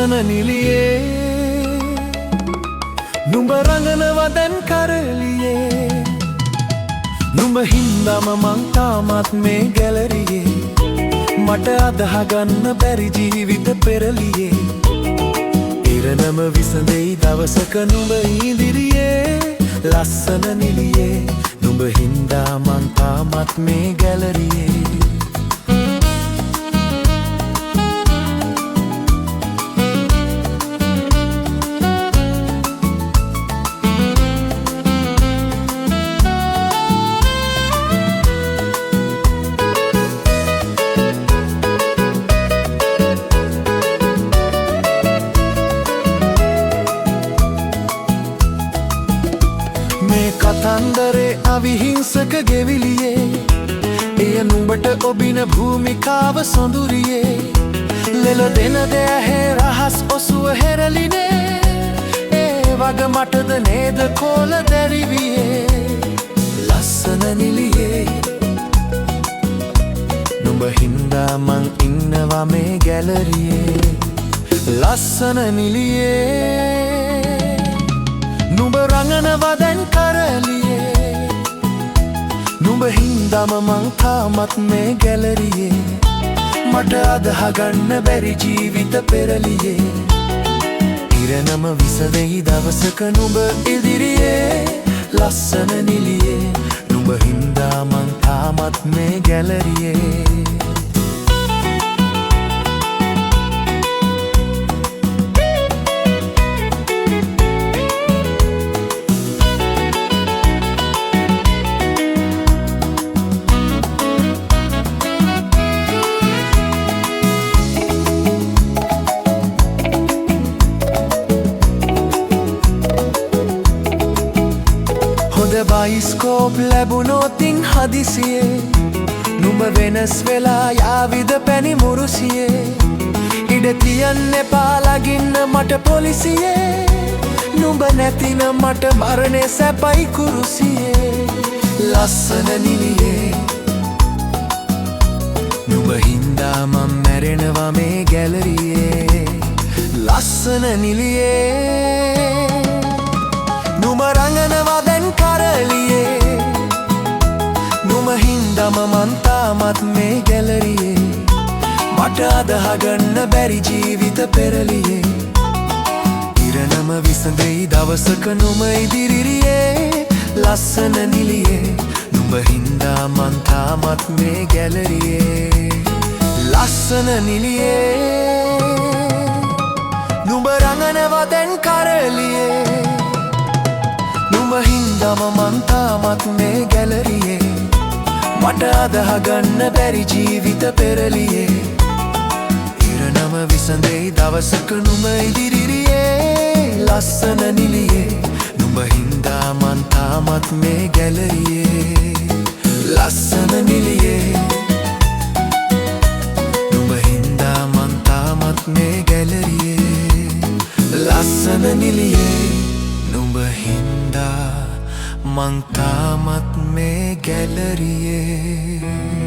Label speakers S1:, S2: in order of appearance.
S1: ලස්සන නිලියේ නුඹ රඟනවා දැන් කරලියේ නුඹ හින්දාම මං තාමත් මේ ගැලරියේ මට අදහගන්න බැරි ජීවිත පෙරලියේ ඉරණම විසඳෙයි දවසක නුඹ ඉදිරියේ ලස්සන නිලියේ නුඹ හින්දා මං තාමත් මේ ගැලරියේ මේ කතන්දරේ අවිහිංසක ගෙවිලියේ එය නුඹට ඔබින භූමිකාව සොඳුරියේ ලෙල දෙන දෙයහේ රහස් ඔසුව හෙරලිනේ ඒ වග මටද නේද කෝල දැරිවියේ ලස්සන නිලියේ නුඹ හින්දා මං ඉන්නවා මේ ගැලරියේ ලස්සන නිලියේ නුඹ රඟනවා දැන් කරලියේ නුඹ හින්දාම මං තාමත් මේ ගැලරියේ මට අදහගන්න බැරි ජීවිත පෙරලියේ ඉරණම විසඳෙයි දවසක නුඹ ඉදිරියේ ලස්සන නිලියේ නුඹ හින්දා මං තාමත් මේ ගැලරියේ බයිස්කෝප් ලැබුණෝතින් හදිසියේ නුඹ වෙනස් වෙලා යාවිද පැණි මුරුසියේ ඉඩ තියන්න එපා ලගින්න මට පොලිසියේ නුඹ නැතින මට මරණය සැපයි කුරුසියේ ලස්සන නිලියේ නුඹ හින්දා මං මැරෙනවා මේ ගැලරියේ ලස්සන නිලියේ නුඹ රඟනවා දැන් කරලියේ නුඹ හින්දාම මං තාමත් මේ ගැලරියේ මට අදහගන්න බැරි ජීවිත පෙරලියේ ඉරණම විසඳෙයි දවසක නුඹ ඉදිරියේ ලස්සන නිලියේ නුඹ හින්දා මං තාමත් මේ ගැලරියේ ලස්සන නිලියේ නුඹ රඟනවා දැන් කරලියේ නුඹ හින්දාම මං තාමත් මේ ගැලරියේ මට අදහගන්න බැරි ජීවිත පෙරලියේ ඉරණම විසඳෙයි දවසක නුඹ ඉදිරියේ ලස්සන නිලියේ නුඹ හින්දා මං තාමත් මේ ගැලරියේ ලස්සන නිලියේ නුඹ හින්දා මං තාමත් මේ ගැලරියේ ලස්සන නිලියේ නුඹ හින්දා මං තාමත් මේ ගැලරියේ